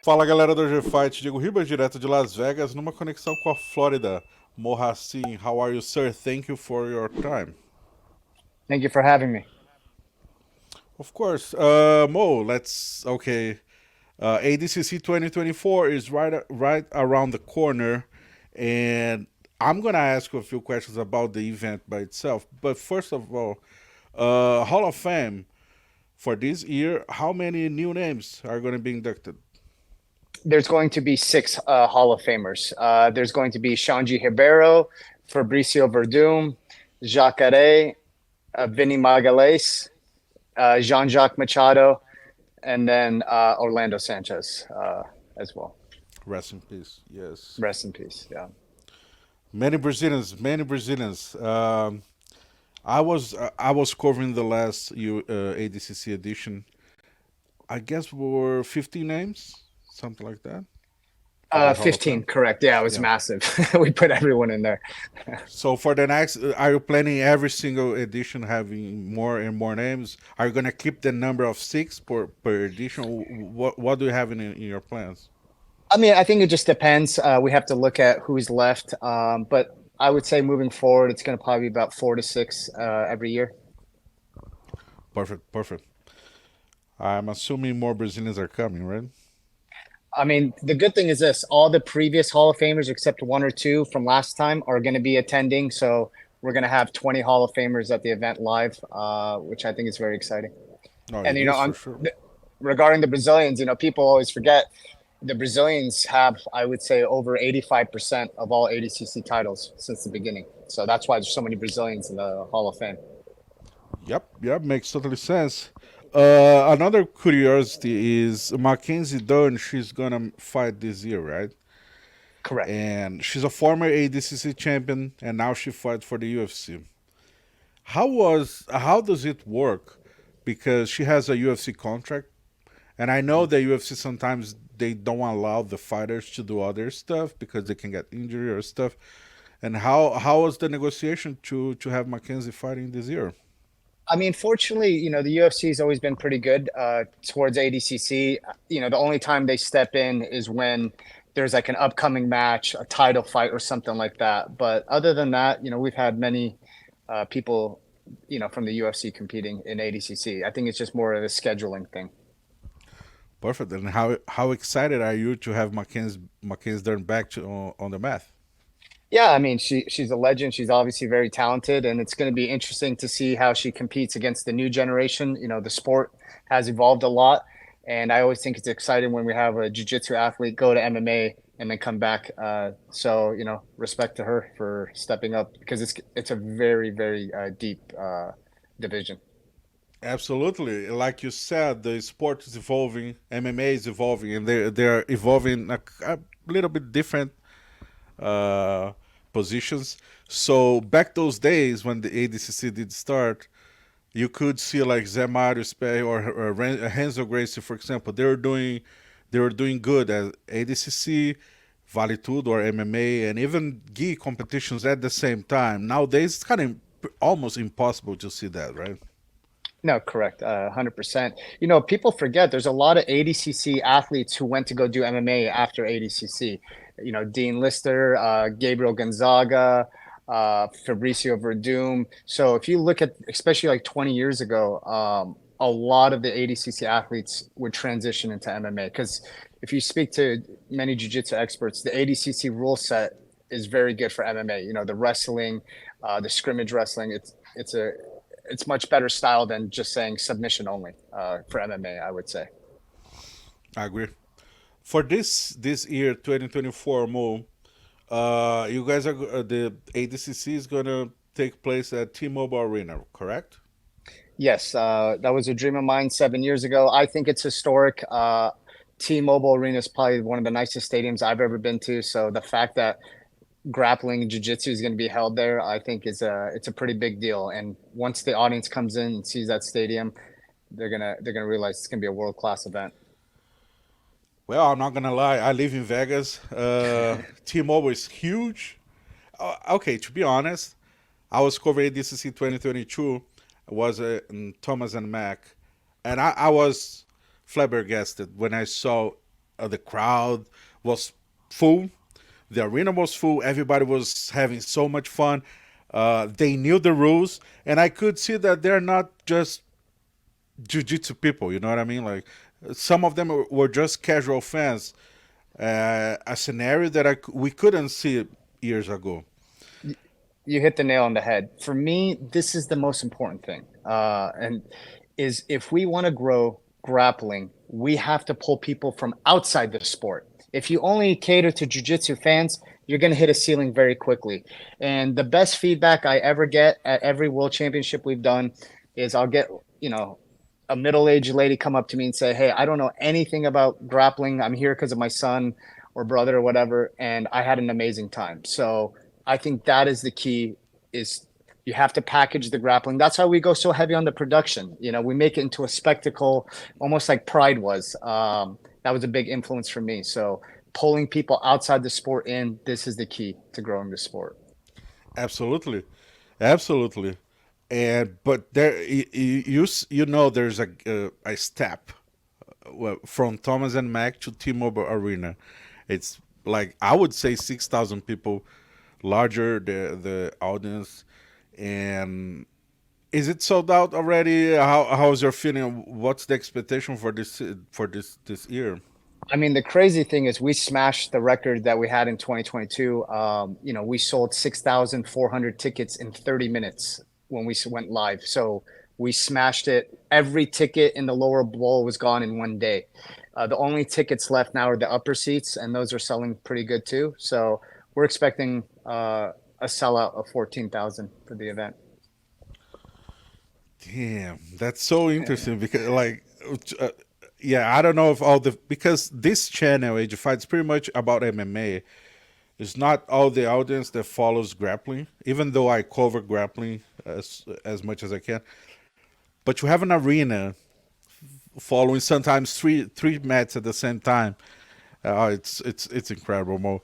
Fala galera do G-Fight, Diego Ribas, direto de Las Vegas, numa conexão com a Flórida. Mohassin, how are you, sir? Thank you for your time. Thank you for having me. Of course, Mo, let's okay. ADCC 2024 is right around the corner, and I'm gonna ask you a few questions about the event by itself. But first of all, Hall of Fame for this year, how many new names are gonna be inducted? There's going to be six Hall of Famers. There's going to be Shanji Ribeiro, Fabricio Verdum, Jacare, Vinny Magalhaes, Jean-Jacques Machado, and then Orlando Sanchez as well. Rest in peace. Yes. Rest in peace. Yeah. Many Brazilians, many Brazilians. I was covering the last ADCC edition. I guess were 15 names, something like that, for the Hall of 15, Fame. correct. Yeah, it was Yeah. massive. We put everyone in there. So for the next, are you planning every single edition having more and more names? Are you gonna keep the number of six per edition? What do you have in your plans? I mean, I think it just depends. We have to look at who's left. But I would say moving forward, it's going to probably be about 4 to 6 every year. Perfect, perfect. I'm assuming more Brazilians are coming, right? I mean, the good thing is this, all the previous Hall of Famers, except one or two from last time, are going to be attending. So we're going to have 20 Hall of Famers at the event live, which I think is very exciting. No, And, it you know, is for sure. regarding the Brazilians, people always forget the Brazilians have, I would say, over 85% of all ADCC titles since the beginning. So that's why there's so many Brazilians in the Hall of Fame. Yep, makes totally sense. Another curiosity is McKenzie Dern. She's gonna fight this year, right? Correct. And she's a former ADCC champion, and now she fights for the UFC. How does it work? Because she has a UFC contract, and I know the UFC sometimes they don't allow the fighters to do other stuff because they can get injured or stuff. And how was the negotiation to have Mackenzie fighting this year? I mean, fortunately, the UFC has always been pretty good towards ADCC. The only time they step in is when there's like an upcoming match, a title fight, or something like that. But other than that, we've had many people, from the UFC competing in ADCC. I think it's just more of a scheduling thing. Perfect. And how excited are you to have Mackenzie Dern back on the mat? Yeah, I mean, she's a legend. She's obviously very talented, and it's going to be interesting to see how she competes against the new generation. The sport has evolved a lot, and I always think it's exciting when we have a jiu-jitsu athlete go to MMA and then come back. So, respect to her for stepping up because it's a very, very deep division. Absolutely. Like you said, the sport is evolving, MMA is evolving, and they're evolving a little bit different uh, positions. So back those days when the ADCC did start, you could see like Zé Mário Spey or Renzo Gracie, for example. They were doing good at ADCC, Vale Tudo or MMA, and even gi competitions at the same time. Nowadays, it's kind of almost impossible to see that, right? No, correct. 100%. People forget there's a lot of ADCC athletes who went to go do MMA after ADCC. Dean Lister, Gabriel Gonzaga, Fabricio Verdum. So if you look at, especially like 20 years ago, a lot of the ADCC athletes would transition into MMA because if you speak to many jiu-jitsu experts, the ADCC rule set is very good for MMA. The wrestling, the scrimmage wrestling. It's much better style than just saying submission only for MMA, I would say. I agree. For this year, 2024, Mo, you guys the ADCC is gonna take place at T-Mobile Arena, correct? Yes, that was a dream of mine 7 years ago. I think it's historic. T-Mobile Arena is probably one of the nicest stadiums I've ever been to. So the fact that grappling and jiu-jitsu is going to be held there, I think it's a pretty big deal. And once the audience comes in and sees that stadium, they're gonna realize it's gonna be a world-class event. Well, I'm not gonna lie. I live in Vegas. T-Mobile is huge. Okay, to be honest, I was covering ADCC 2022. I was in Thomas and Mack, and I was flabbergasted when I saw the crowd was full. The arena was full. Everybody was having so much fun. They knew the rules, and I could see that they're not just jiu-jitsu people. You know what I mean? Like some of them were just casual fans. A scenario that we couldn't see years ago. You hit the nail on the head. For me, this is the most important thing. And is if we want to grow grappling, we have to pull people from outside the sport. If you only cater to jiu-jitsu fans, you're going to hit a ceiling very quickly. And the best feedback I ever get at every world championship we've done is I'll get, a middle-aged lady come up to me and say, "Hey, I don't know anything about grappling. I'm here because of my son or brother or whatever, and I had an amazing time." So I think that is the key, is you have to package the grappling. That's why we go so heavy on the production. We make it into a spectacle, almost like Pride was. That was a big influence for me. So pulling people outside the sport in, this is the key to growing the sport. Absolutely, absolutely. And but there, you know, there's a step from Thomas and Mack to T-Mobile Arena. It's like I would say 6,000 people larger the audience. And is it sold out already? How's your feeling? What's the expectation for this year? I mean, the crazy thing is we smashed the record that we had in 2022. We sold 6,400 tickets in 30 minutes when we went live. So we smashed it. Every ticket in the lower bowl was gone in one day. The only tickets left now are the upper seats, and those are selling pretty good too. So we're expecting a sellout of 14,000 for the event. Damn, that's so interesting because uh, yeah, I don't know if all the because this channel Age of Fight is pretty much about MMA. It's not all the audience that follows grappling, even though I cover grappling as much as I can. But you have an arena following sometimes three mats at the same time. It's incredible, Mo.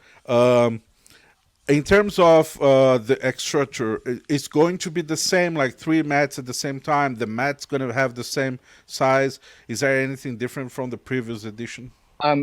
In terms of the X structure, it's going to be the same, like three mats at the same time. The mat's going to have the same size. Is there anything different from the previous edition?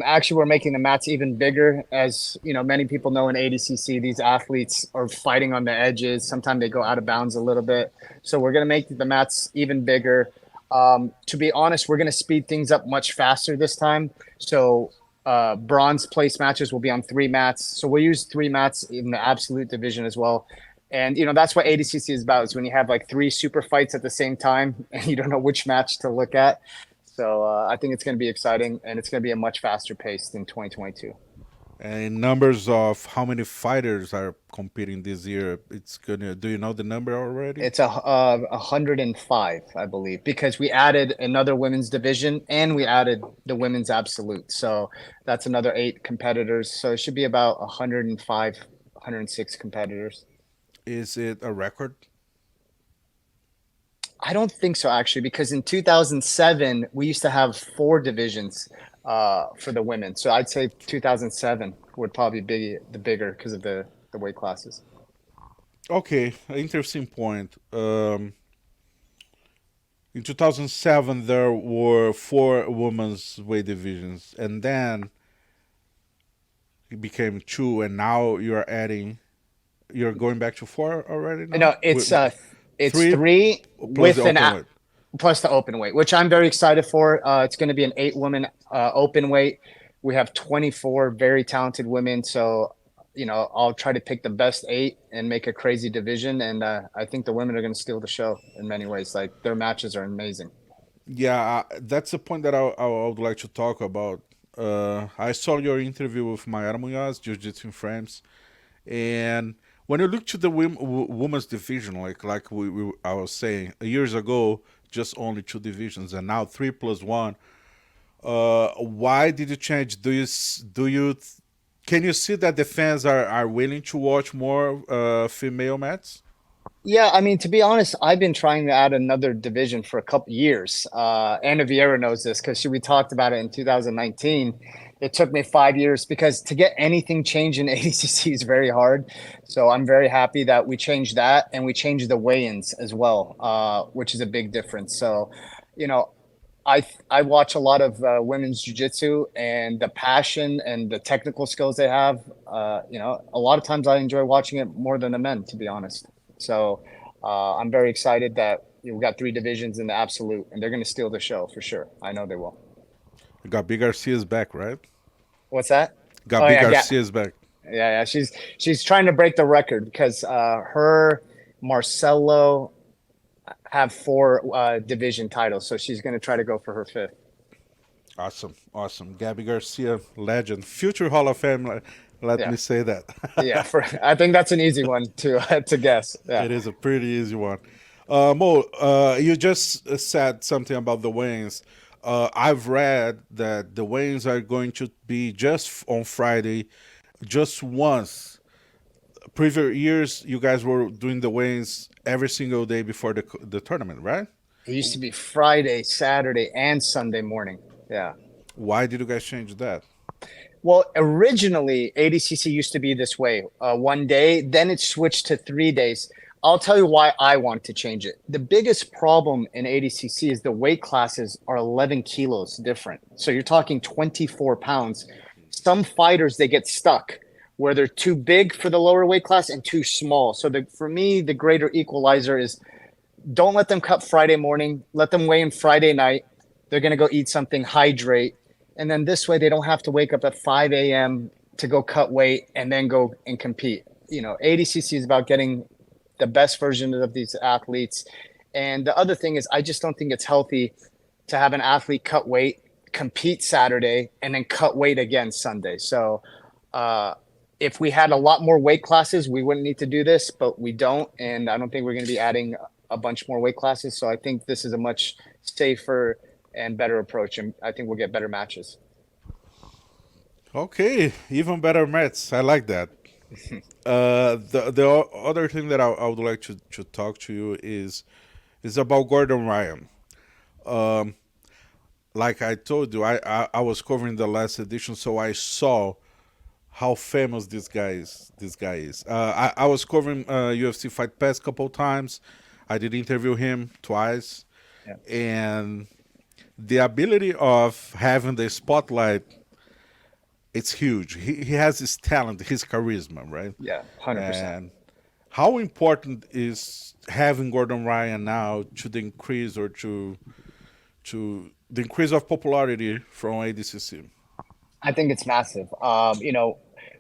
Actually, we're making the mats even bigger. As many people know in ADCC, these athletes are fighting on the edges. Sometimes they go out of bounds a little bit. So we're going to make the mats even bigger. To be honest, we're going to speed things up much faster this time. So bronze place matches will be on three mats. So we'll use three mats in the absolute division as well. And that's what ADCC is about, is when you have like three super fights at the same time and you don't know which match to look at. So I think it's going to be exciting, and it's going to be a much faster pace than 2022. And numbers of how many fighters are competing this year? It's gonna. Do you know the number already? It's 105, I believe, because we added another women's division and we added the women's absolute. So that's another 8 competitors. So it should be about 105, 106 competitors. Is it a record? I don't think so, actually, because in 2007 we used to have 4 divisions for the women. So I'd say 2007 would probably be the bigger because of the weight classes. Okay, interesting point. In 2007, there were 4 women's weight divisions, and then it became 2, and now you're adding. You're going back to 4 already now. No, it's three 3 plus with the an open weight. plus the open weight, which I'm very excited for. It's going to be an 8-woman open weight. We have 24 very talented women, so I'll try to pick the best 8 and make a crazy division. And I think the women are going to steal the show in many ways. Like, their matches are amazing. Yeah, that's a point that I would like to talk about. I saw your interview with Mayara Munhoz, Jiu-Jitsu in Frames, and when you look to the women's division, like I was saying years ago, just only 2 divisions, and now 3+1. Why did you change? Can you see that the fans are willing to watch more female mats? Yeah, I mean, to be honest, I've been trying to add another division for a couple years. Anna Vieira knows this because we talked about it in 2019. It took me 5 years because to get anything changed in ADCC is very hard. So I'm very happy that we changed that, and we changed the weigh-ins as well, which is a big difference. So, you know, I watch a lot of women's jiu-jitsu, and the passion and the technical skills they have. A lot of times I enjoy watching it more than the men, to be honest. So I'm very excited that we got three divisions in the absolute, and they're going to steal the show for sure. I know they will. Gabi Garcia's back, right? What's that? Oh Gabi yeah, yeah, Garcia's back. yeah. She's trying to break the record because her Marcelo have four division titles, so she's going to try to go for her fifth. Awesome, awesome. Gabi Garcia, legend, future Hall of Fame. Let Yeah. me say that. Yeah, I think that's an easy one to guess. Yeah. It is a pretty easy one. Mo, you just said something about the weigh-ins. I've read that the weigh-ins are going to be just on Friday, just once. Previous years, you guys were doing the weigh-ins every single day before the tournament, right? It used to be Friday, Saturday, and Sunday morning. Yeah. Why did you guys change that? Well, originally ADCC used to be this way, one day, then it switched to 3 days. I'll tell you why I want to change it. The biggest problem in ADCC is the weight classes are 11 kilos different. So you're talking 24 pounds. Some fighters, they get stuck where they're too big for the lower weight class and too small. So for me, the greater equalizer is don't let them cut Friday morning. Let them weigh in Friday night. They're going to go eat something, hydrate. And then this way, they don't have to wake up at 5 a.m. to go cut weight and then go and compete. ADCC is about getting the best version of these athletes. And the other thing is, I just don't think it's healthy to have an athlete cut weight, compete Saturday, and then cut weight again Sunday. So if we had a lot more weight classes, we wouldn't need to do this, but we don't. And I don't think we're going to be adding a bunch more weight classes. So I think this is a much safer and better approach, and I think we'll get better matches. Okay, even better Mets. I like that. The other thing that I would like to talk to you is about Gordon Ryan. Um, like I told you, I was covering the last edition, so I saw how famous this guy is. This guy is. I was covering UFC Fight Pass a couple times. I did interview him twice, Yeah. and the ability of having the spotlight, it's huge. He has his talent, his charisma, right? Yeah, 100%. And how important is having Gordon Ryan now to the increase or to the increase of popularity from ADCC? I think it's massive.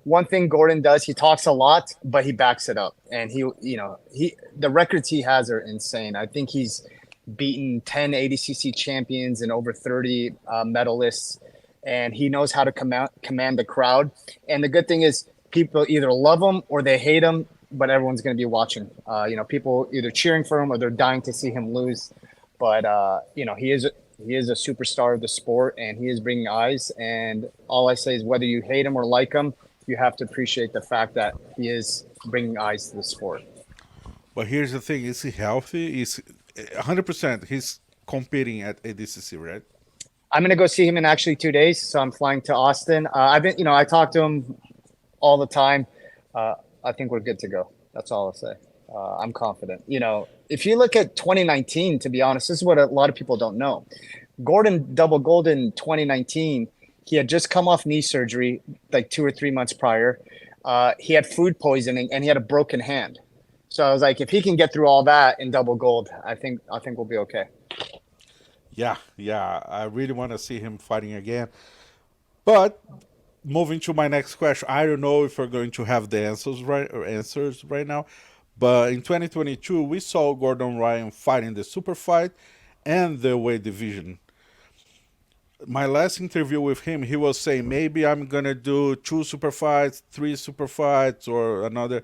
One thing Gordon does, he talks a lot, but he backs it up. And the records he has are insane. I think he's beaten 10 ADCC champions and over 30 medalists, and he knows how to command the crowd. And the good thing is people either love him or they hate him, but everyone's going to be watching. People either cheering for him or they're dying to see him lose. But he is a superstar of the sport, and he is bringing eyes. And all I say is whether you hate him or like him, you have to appreciate the fact that he is bringing eyes to the sport. But here's the thing: is he healthy? Is 100%? He's competing at ADCC, right? I'm going to go see him in actually 2 days. So I'm flying to Austin. I talk to him all the time. I think we're good to go. That's all I'll say. I'm confident. If you look at 2019, to be honest, this is what a lot of people don't know. Gordon double gold in 2019. He had just come off knee surgery like 2 or 3 months prior. He had food poisoning and he had a broken hand. So I was like, if he can get through all that in double gold, I think we'll be okay. Yeah, yeah. I really want to see him fighting again. But moving to my next question, I don't know if we're going to have the answers right now. But in 2022, we saw Gordon Ryan fighting the super fight and the weight division. My last interview with him, he was saying maybe I'm gonna do 2 super fights, 3 super fights, or another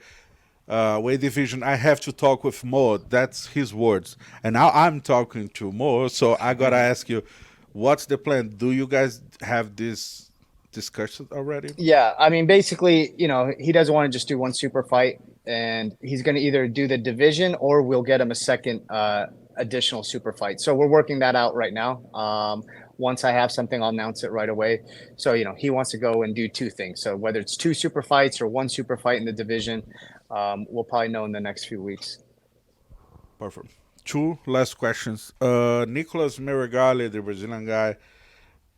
weight division. I have to talk with Mo. That's his words. And now I'm talking to Mo, so I gotta ask you, what's the plan? Do you guys have this discussion already? Yeah, I mean, basically, he doesn't want to just do one super fight, and he's going to either do the division or we'll get him a second additional super fight. So we're working that out right now. Once I have something, I'll announce it right away. So, he wants to go and do 2 things. So whether it's 2 super fights or 1 super fight in the division, we'll probably know in the next few weeks. Perfect. two last questions. Nicolas Meregali, the Brazilian guy,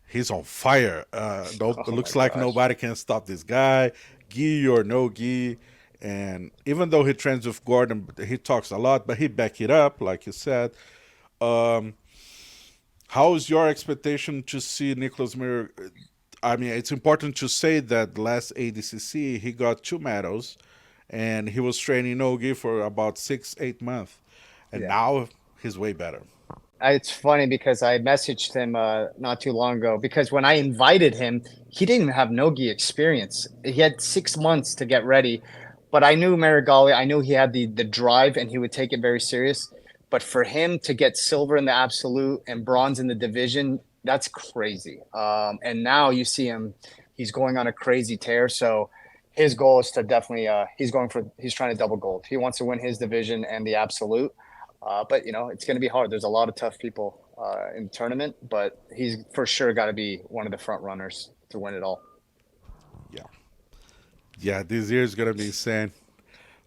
he's on fire. Oh my Looks like gosh. nobody can stop this guy, gi or no gi. And even though he trains with Gordon, he talks a lot, but he back it up, like you said. Um, how's your expectation to see Nicolas Mir? I mean, it's important to say that last ADCC he got 2 medals, and he was training no gi for about 6, 8 months, and Yeah. now he's way better. It's funny because I messaged him not too long ago because when I invited him, he didn't have no-gi experience. He had 6 months to get ready, but I knew Meregali. I knew he had the drive and he would take it very serious. But for him to get silver in the absolute and bronze in the division, that's crazy. And now you see him; he's going on a crazy tear. So his goal is to definitely he's trying to double gold. He wants to win his division and the absolute. But you know, it's going to be hard. There's a lot of tough people in the tournament, but he's for sure got to be one of the front runners to win it all. Yeah, yeah, this year is gonna be insane.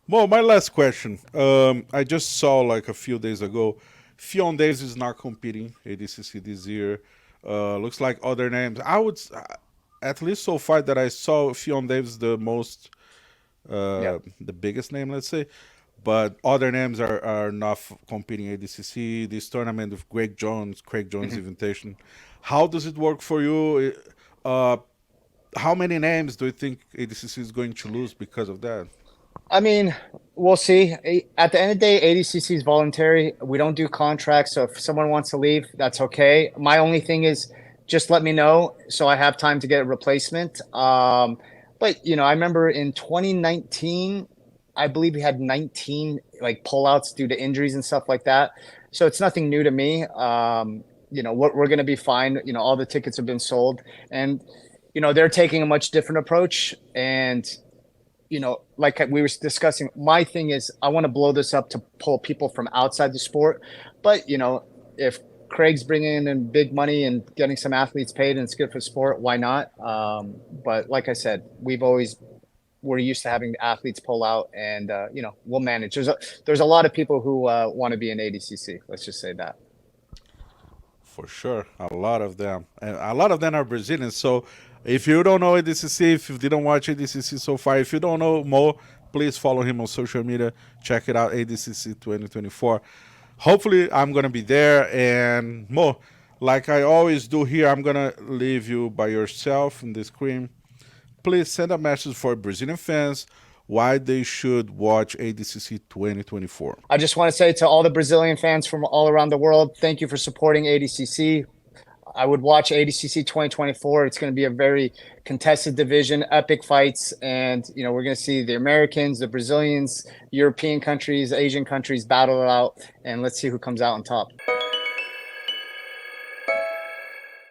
Well, my last question. I just saw like a few days ago, Fionn Davis is not competing ADCC this year. Looks like other names. At least so far that I saw, Fionn Davis the most, Yeah. the biggest name, let's say. But other names are not competing ADCC. This tournament with Craig Jones Mhm. invitation. How does it work for you? How many names do you think ADCC is going to lose because of that? I mean, we'll see. At the end of the day, ADCC is voluntary. We don't do contracts, so if someone wants to leave, that's okay. My only thing is just let me know so I have time to get a replacement. But you know, I remember in 2019, I believe we had 19 like pullouts due to injuries and stuff like that. So it's nothing new to me. You know, we're going to be fine. You know, all the tickets have been sold, and you know they're taking a much different approach. And you know, like we were discussing, my thing is I want to blow this up to pull people from outside the sport. But, you know, if Craig's bringing in big money and getting some athletes paid and it's good for sport, why not? But like I said, we're used to having athletes pull out and, you know, we'll manage. There's a lot of people who want to be in ADCC. Let's just say that. For sure, a lot of them, and a lot of them are Brazilians. So, if you don't know ADCC, if you didn't watch ADCC so far, if you don't know Mo, please follow him on social media. Check it out, ADCC 2024. Hopefully, I'm gonna be there. And Mo, like I always do here, I'm gonna leave you by yourself in the screen. Please send a message for Brazilian fans why they should watch ADCC 2024. I just want to say to all the Brazilian fans from all around the world, thank you for supporting ADCC. I would watch ADCC 2024. It's going to be a very contested division, epic fights, and you know we're going to see the Americans, the Brazilians, European countries, Asian countries battle it out, and let's see who comes out on top.